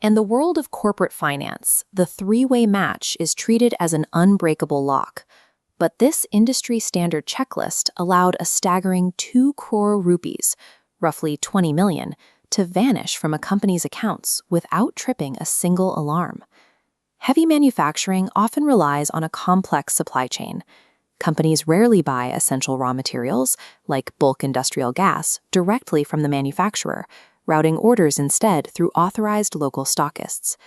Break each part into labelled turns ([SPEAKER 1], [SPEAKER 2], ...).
[SPEAKER 1] In the world of corporate finance, the three-way match is treated as an unbreakable lock. But this industry-standard checklist allowed a staggering 2 crore rupees, roughly 20 million, to vanish from a company's accounts without tripping a single alarm. Heavy manufacturing often relies on a complex supply chain. Companies rarely buy essential raw materials, like bulk industrial gas, directly from the manufacturer, routing orders instead through authorized local stockists.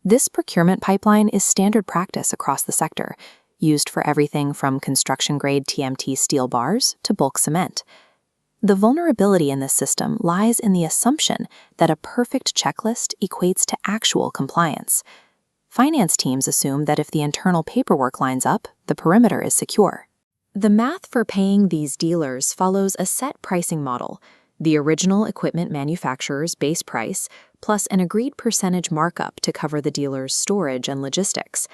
[SPEAKER 1] This procurement pipeline is standard practice across the sector, used for everything from construction-grade TMT steel bars to bulk cement. The vulnerability in this system lies in the assumption that a perfect checklist equates to actual compliance. Finance teams assume that if the internal paperwork lines up, the perimeter is secure. The math for paying these dealers follows a set pricing model: the original equipment manufacturer's base price, plus an agreed percentage markup to cover the dealer's storage and logistics.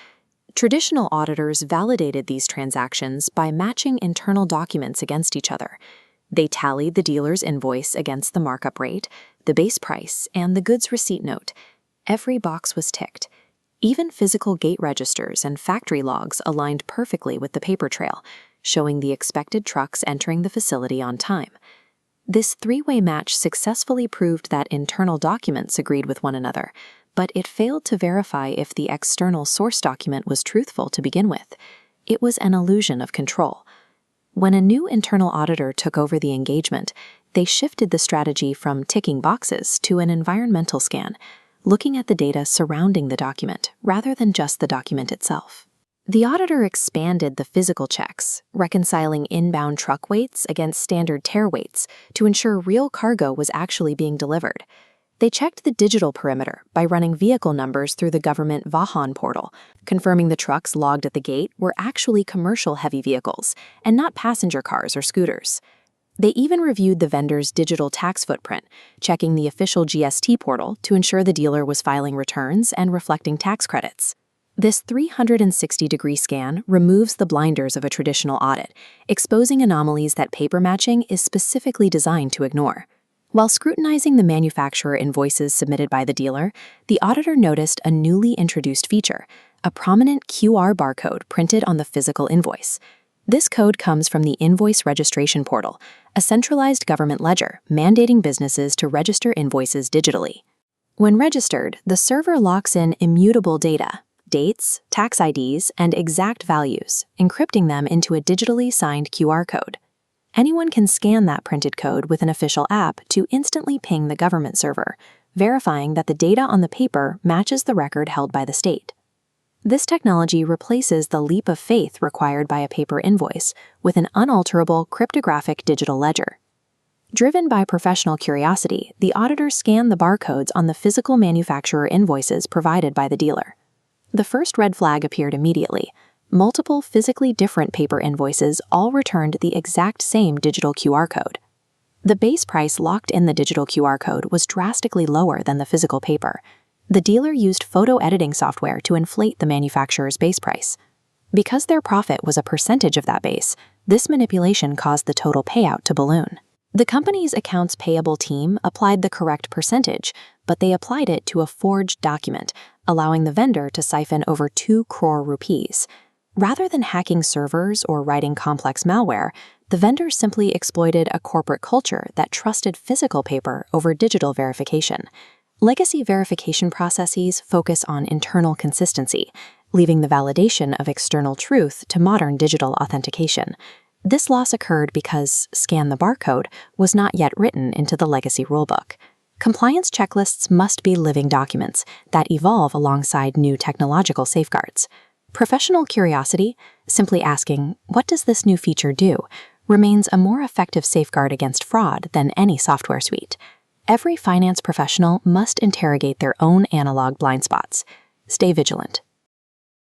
[SPEAKER 1] Traditional auditors validated these transactions by matching internal documents against each other. They tallied the dealer's invoice against the markup rate, the base price, and the goods receipt note. Every box was ticked. Even physical gate registers and factory logs aligned perfectly with the paper trail, showing the expected trucks entering the facility on time. This three-way match successfully proved that internal documents agreed with one another, but it failed to verify if the external source document was truthful to begin with. It was an illusion of control. When a new internal auditor took over the engagement, they shifted the strategy from ticking boxes to an environmental scan, looking at the data surrounding the document rather than just the document itself. The auditor expanded the physical checks, reconciling inbound truck weights against standard tare weights to ensure real cargo was actually being delivered. They checked the digital perimeter by running vehicle numbers through the government Vahan portal, confirming the trucks logged at the gate were actually commercial heavy vehicles and not passenger cars or scooters. They even reviewed the vendor's digital tax footprint, checking the official GST portal to ensure the dealer was filing returns and reflecting tax credits. This 360-degree scan removes the blinders of a traditional audit, exposing anomalies that paper matching is specifically designed to ignore. While scrutinizing the manufacturer invoices submitted by the dealer, the auditor noticed a newly introduced feature: a prominent QR barcode printed on the physical invoice. This code comes from the Invoice Registration Portal, a centralized government ledger mandating businesses to register invoices digitally. When registered, the server locks in immutable data: dates, tax IDs, and exact values, encrypting them into a digitally signed QR code. Anyone can scan that printed code with an official app to instantly ping the government server, verifying that the data on the paper matches the record held by the state. This technology replaces the leap of faith required by a paper invoice with an unalterable cryptographic digital ledger. Driven by professional curiosity, the auditor scanned the barcodes on the physical manufacturer invoices provided by the dealer. The first red flag appeared immediately. Multiple physically different paper invoices all returned the exact same digital QR code. The base price locked in the digital QR code was drastically lower than the physical paper. The dealer used photo editing software to inflate the manufacturer's base price. Because their profit was a percentage of that base, this manipulation caused the total payout to balloon. The company's accounts payable team applied the correct percentage, but they applied it to a forged document, allowing the vendor to siphon over 2 crore rupees. Rather than hacking servers or writing complex malware, the vendor simply exploited a corporate culture that trusted physical paper over digital verification. Legacy verification processes focus on internal consistency, leaving the validation of external truth to modern digital authentication. This loss occurred because Scan the Barcode was not yet written into the legacy rulebook. Compliance checklists must be living documents that evolve alongside new technological safeguards. Professional curiosity, simply asking, "What does this new feature do?" remains a more effective safeguard against fraud than any software suite. Every finance professional must interrogate their own analog blind spots. Stay vigilant.